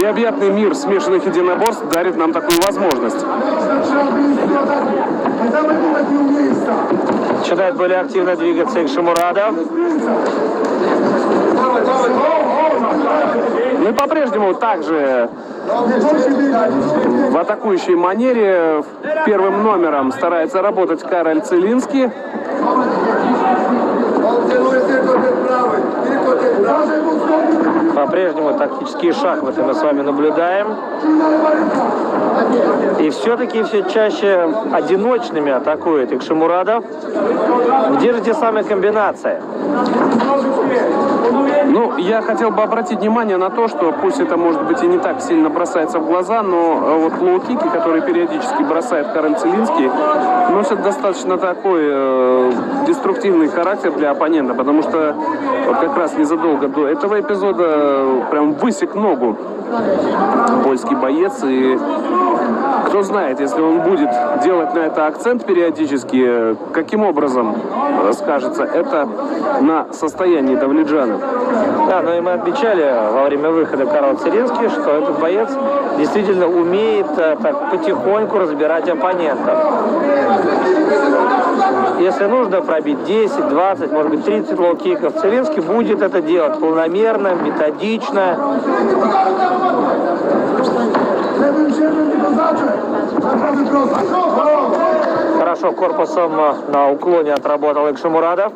Необъятный мир смешанных единоборств дарит нам такую возможность. Начинает более активно двигаться Экшимурадов. Ну и по-прежнему также в атакующей манере первым номером старается работать Кароль Целинский. По-прежнему тактические шахматы мы с вами наблюдаем. И все-таки все чаще одиночными атакует Экшимурадов. Где же те самые комбинации? Ну, я хотел бы обратить внимание на то, что пусть это, может быть, и не так сильно бросается в глаза, но вот лоу-кики, которые периодически бросает Кароль Целинский, носят достаточно такой деструктивный характер для оппонента, потому что вот как раз незадолго до этого эпизода прям высек ногу польский боец, и кто знает, если он будет делать на это акцент периодически, каким образом скажется это на состоянии Давледжана. Да, но и мы отмечали во время выхода Карла Целинский, что этот боец действительно умеет так потихоньку разбирать оппонентов. Если нужно пробить 10, 20, может быть 30 лоу-киков, Целинский будет это делать планомерно, методично. Хорошо корпусом на уклоне отработал Экшимурадов.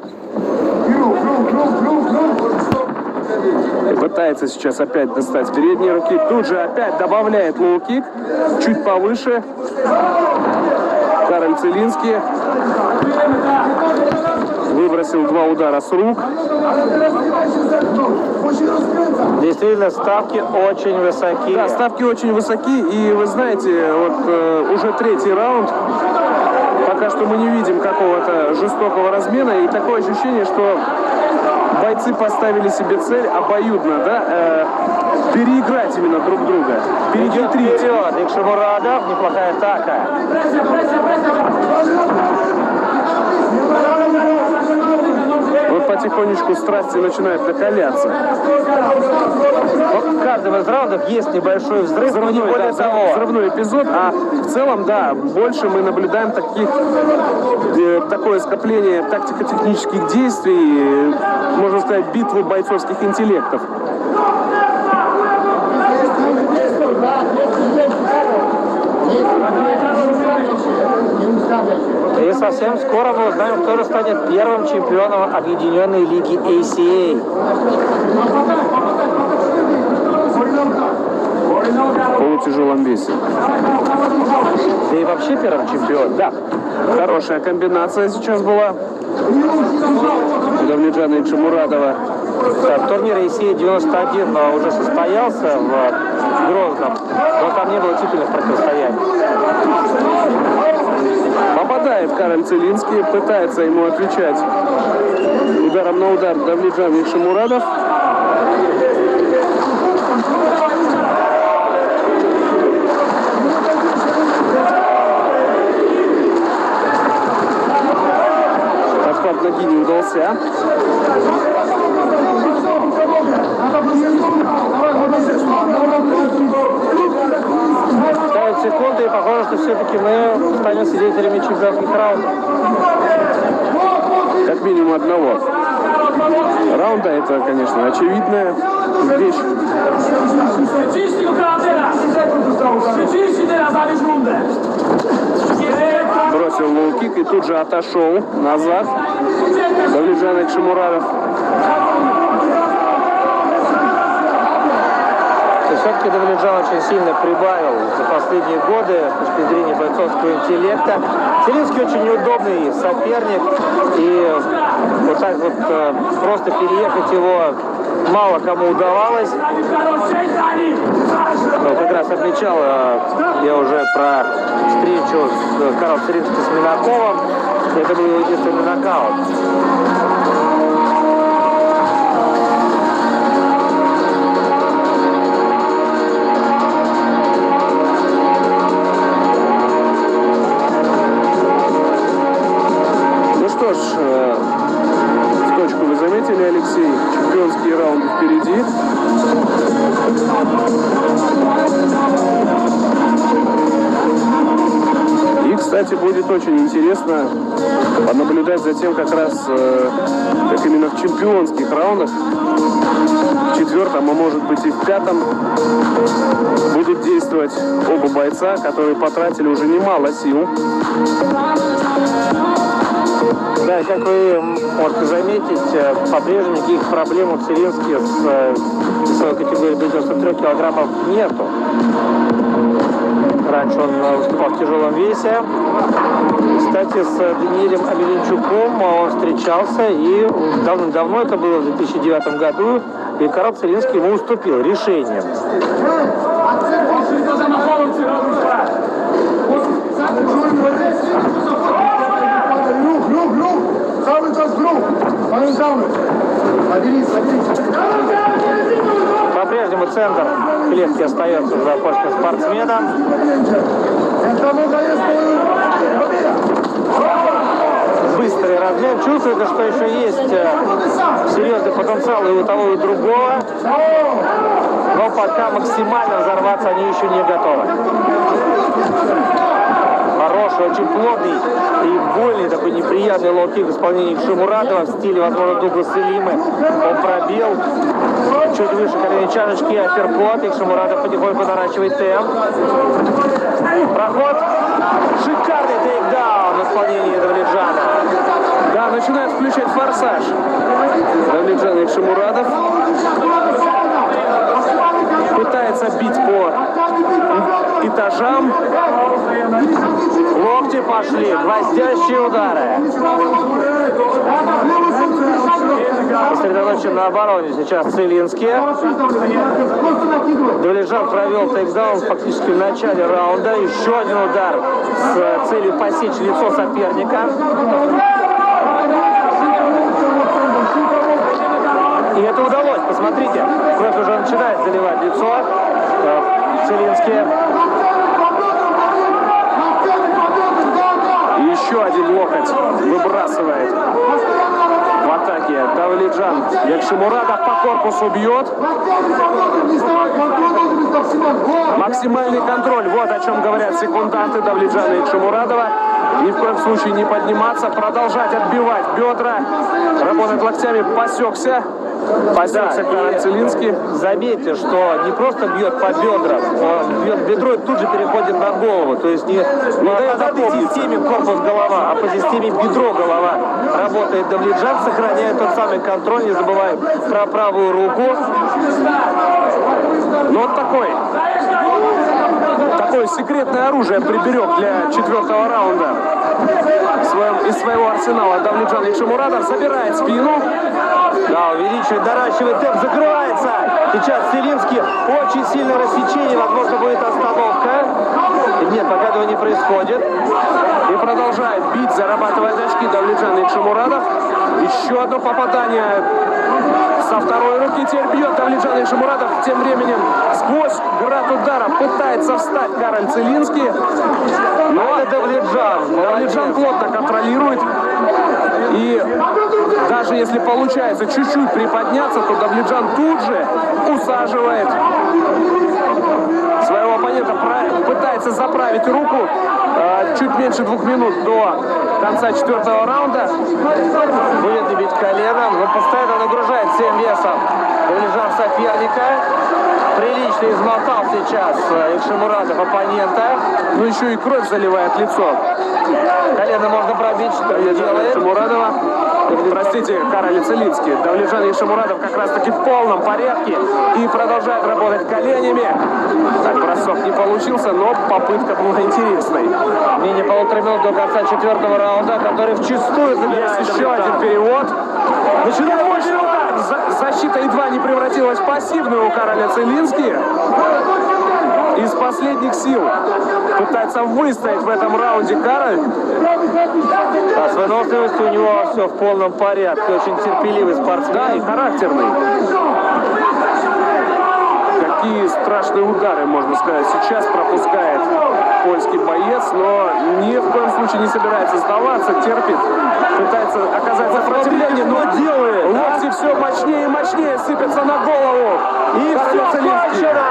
Пытается сейчас опять достать передние руки. Тут же опять добавляет лоу-кик. Чуть повыше. Кароль Целинский выбросил два удара с рук. Действительно, ставки очень высоки. Да, ставки очень высоки. И вы знаете, вот уже третий раунд. Пока что мы не видим какого-то жестокого размена. И такое ощущение, что бойцы поставили себе цель обоюдно, да, переиграть именно друг друга. Перехитрить. Вперед, Экшимурадов, неплохая атака. Вот потихонечку страсти начинают накаляться. Вот в каждом из раундов есть небольшой взрыв, но не более того. Взрывной эпизод, а в целом, да, больше мы наблюдаем такое скопление тактико-технических действий, можно сказать, битвы бойцовских интеллектов. И совсем скоро мы узнаем, кто же станет первым чемпионом Объединенной Лиги ACA. В полутяжелом весе. И вообще первый чемпион. Да, хорошая комбинация сейчас была у Давледжана и Экшимурадова. Турнир ACA 91 уже состоялся в Грозном, но там не было титульных противостояний. Попадает Кароль Целинский, пытается ему отвечать ударом на удар Давледжан и Экшимурадов. Подхват ноги не удался. Ставят секунды, и похоже, что все-таки мы станем свидетелями чемпионских раундов. Как минимум одного раунда, это, конечно, очевидная вещь. Бросил лоу-кик и тут же отошел назад. Давледжан Экшимурадов. Все-таки Давледжан очень сильно прибавил за последние годы с точки зрения бойцовского интеллекта. Целинский очень неудобный соперник, и вот так вот просто переехать его мало кому удавалось. Но как раз отмечал я уже про встречу с Карлом Целинским с Минаковым. Это был его единственный нокаут. Что ж, в точку вы заметили, Алексей, чемпионские раунды впереди. Кстати, будет очень интересно понаблюдать за тем, как раз как именно в чемпионских раундах, в четвертом, а может быть и в пятом, будут действовать оба бойца, которые потратили уже немало сил. Да, как вы можете заметить, по-прежнему никаких проблем у Целински с своей категорией до 93 килограммов нету. Раньше он выступал в тяжелом весе. Кстати, с Даниилем Амельянчуком он встречался, и давным-давно, это было в 2009 году, и Карл Целинский ему уступил решением. По-прежнему центр клетки остается за польским спортсменом. Быстрый размен. Чувствуется, что еще есть серьезный потенциал и у того, и у другого. Но пока максимально взорваться они еще не готовы. Хороший, очень плотный и больный, такой неприятный лоу-кик в исполнении Шамурадова в стиле, возможно, Дугласа Лимы. Он пробил чуть выше колени чашечки, апперкот, и Шамурадов потихоньку наращивает темп. Проход. Шикарный тейкдаун в исполнении Давлетжана. Да, начинает включать форсаж Давлетжан Икшемурадов. Пытается бить по этажам. Локти пошли, гвоздящие удары. Сосредоточен на обороне сейчас Целинский. Давлетжан провел тейкдаун фактически в начале раунда. Еще один удар с целью посечь лицо соперника. И это удалось, посмотрите. Кровь уже начинает заливать лицо. Целинский. Еще один локоть выбрасывает в атаке Давлетжан Икшемурадов, по корпусу бьет. Максимальный контроль, вот о чем говорят секунданты Давлетжана Икшемурадова. Ни в коем случае не подниматься, продолжать отбивать бедра, работать локтями, посекся Карл Целинский. Заметьте, что не просто бьет по бедрам, он бьет бедро и тут же переходит на голову. То есть не по этой системе корпус-голова, а по системе бедро-голова работает Давлетжан, сохраняет тот самый контроль, не забываем про правую руку. Ну вот такое секретное оружие приберег для четвертого раунда из своего арсенала Давлетжан Икшемурадов. Собирает спину. Да, увеличивает, наращивает темп, закрывается. Сейчас Целинский, очень сильное рассечение, возможно, будет остановка. Нет, пока этого не происходит. И продолжает бить, зарабатывает очки Давлетжан Икшемурадов. Еще одно попадание со второй руки. Теперь бьет Давлетжан Икшемурадов. Тем временем сквозь град ударов пытается встать Карл Целинский. Но это Давлетжан плотно контролирует. И даже если получается чуть-чуть приподняться, то Давлетжан тут же усаживает своего оппонента, пытается заправить руку. Чуть меньше 2 минут до конца четвертого раунда. Будет бить коленом, но постоянно нагружает всем весом Давлетжан соперника. Прилично измотал сейчас Икшемурадов оппонента. Ну еще и кровь заливает лицо. Колено можно пробить, что делает. Икшемурадова. Простите, Карл Целинский. Давлетжан Икшемурадов как раз таки в полном порядке и продолжает работать коленями. Так, бросок не получился, но попытка была интересной. Менее 1,5 минут до конца четвертого раунда, который вчистую забирает. Есть еще один перевод. Начинает мощный удар. Защита едва не превратилась в пассивную у Карла Целински. Из последних сил пытается выстоять в этом раунде Карл. А с выносливостью у него все в полном порядке. Очень терпеливый спортсмен. Да, и характерный. Какие страшные удары, можно сказать, сейчас пропускает польский боец, но ни в коем случае не собирается сдаваться, терпит, пытается оказать сопротивление, но делает. Локти все мощнее и мощнее сыпятся на голову. И все кончено!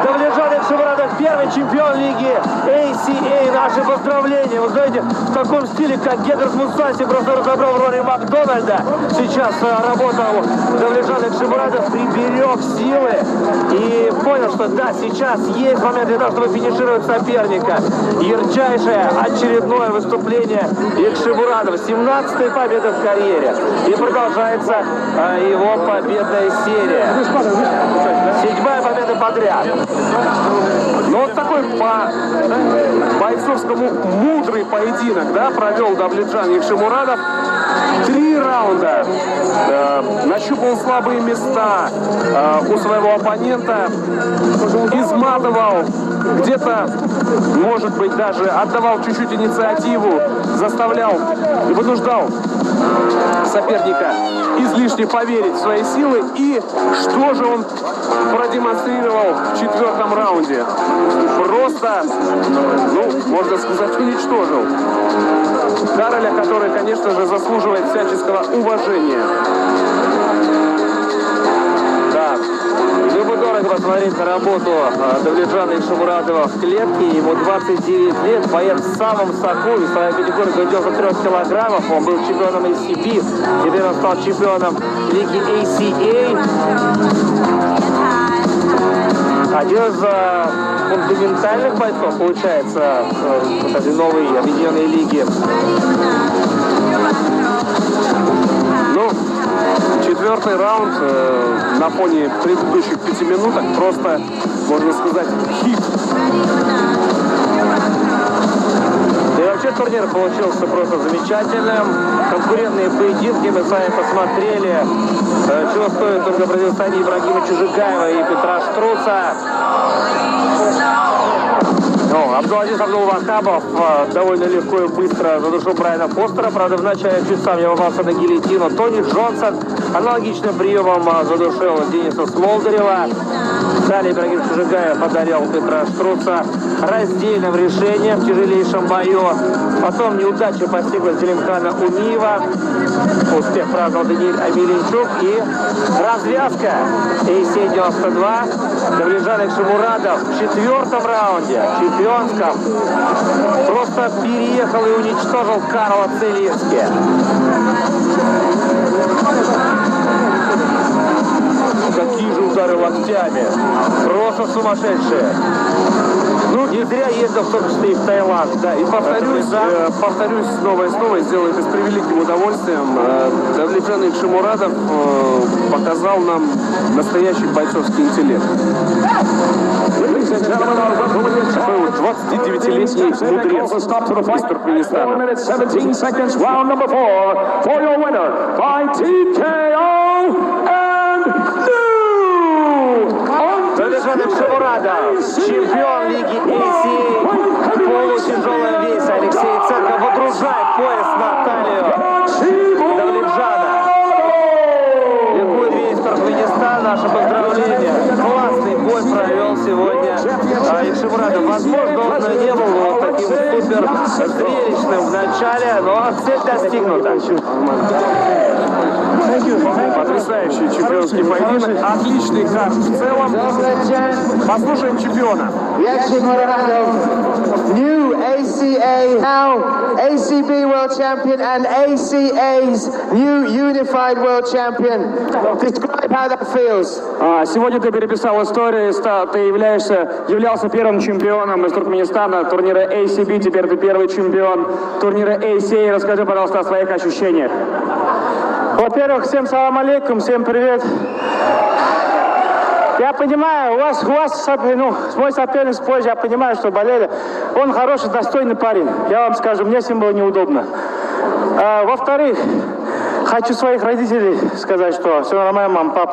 Давлетжан Экшемурадов, первый чемпион лиги ACA. Наши поздравления. Вы знаете, в таком стиле, как Гедрус Мусаси просто разобрал роли Макдональда. Сейчас работал Давлетжан Экшемурадов, приберег силы и понял, что да, сейчас есть момент для того, чтобы финишировать соперника. Ярчайшее очередное выступление Экшемурадова. 17-я победа в карьере. И продолжается его победная серия. 7-я победа подряд. Ну вот такой по бойцовскому мудрый поединок, да, провел Давлетжан Экшемурадов. 3 раунда. Нащупал слабые места у своего оппонента, изматывал, где-то, может быть, даже отдавал чуть-чуть инициативу, заставлял и вынуждал соперника излишне поверить в свои силы. И что же он продемонстрировал в 4-м раунде? Просто, ну, можно сказать, уничтожил Кароля, который, конечно же, заслуживает всяческого уважения. Да. Было бы дорого посмотреть на работу Давлетжана Экшемурадова в клетке. Ему 29 лет, боец в самом соку, весовая категория до 93 килограммов. Он был чемпионом ACB, теперь он стал чемпионом лиги ACA. Один из фундаментальных бойцов, получается, вот этой новой объединенной лиги. Ну, 4-й раунд на фоне предыдущих 5 минуток просто, можно сказать, хит. И вообще турнир получился просто замечательным. Конкурентные поединки мы с вами посмотрели. Чего стоит только противостояние Ибрагима Чужигаева и Петра Штруца. Ну, Абдул-Азиз Абдул-Вахабов довольно легко и быстро задушил Брайана Фостера. Правда, вначале чуть сам не попался на гильотину. Тони Джонсон аналогичным приемом задушил Дениса Смолдарева. Далее Ибрагим Чужигаев одарил Петра Штруца раздельным решением в тяжелейшем бою. Потом неудача постигла Зелимхана Униева. Успех праздновал Даниэль Амеленчук. И развязка ACA-92. Давлетжан Экшемурадов в 4-м раунде, чемпионском, просто переехал и уничтожил Карла Целински. Какие же удары локтями. Просто сумасшедшие. Ну, не зря ездил в том числе и в Таиланд. Да, и повторюсь снова и снова, сделаю это с превеликим удовольствием. Давлетжан Экшемурадов показал нам настоящий бойцовский интеллект. Такой вот 29-летний мудрец из Туркменистана. Давлетжан Экшемурадов, чемпион лиги ACA в полутяжелом весе. Алексей Ценко водружает пояс на талию Давлетжана. Ликует весь Туркменистан. Наше поздравление. Классный бой провел сегодня Экшемурадов. Возможно, он не был вот таким супер зрелищным в начале, но цель достигнута. Потрясающий чемпионский поединок. Отличный карт в целом. Послушаем чемпиона. New ACA, now ACB World Champion and ACA's new Unified World Champion. Describe how that feels. Сегодня ты переписал историю, ты являлся первым чемпионом из Туркменистана турнира ACB, теперь ты первый чемпион турнира ACA. Расскажи, пожалуйста, о своих ощущениях. Во-первых, всем салам алейкум, всем привет. Я понимаю, у вас мой соперник позже, я понимаю, что болели. Он хороший, достойный парень. Я вам скажу, мне с ним было неудобно. Во-вторых, хочу своих родителей сказать, что все нормально, мама, папа.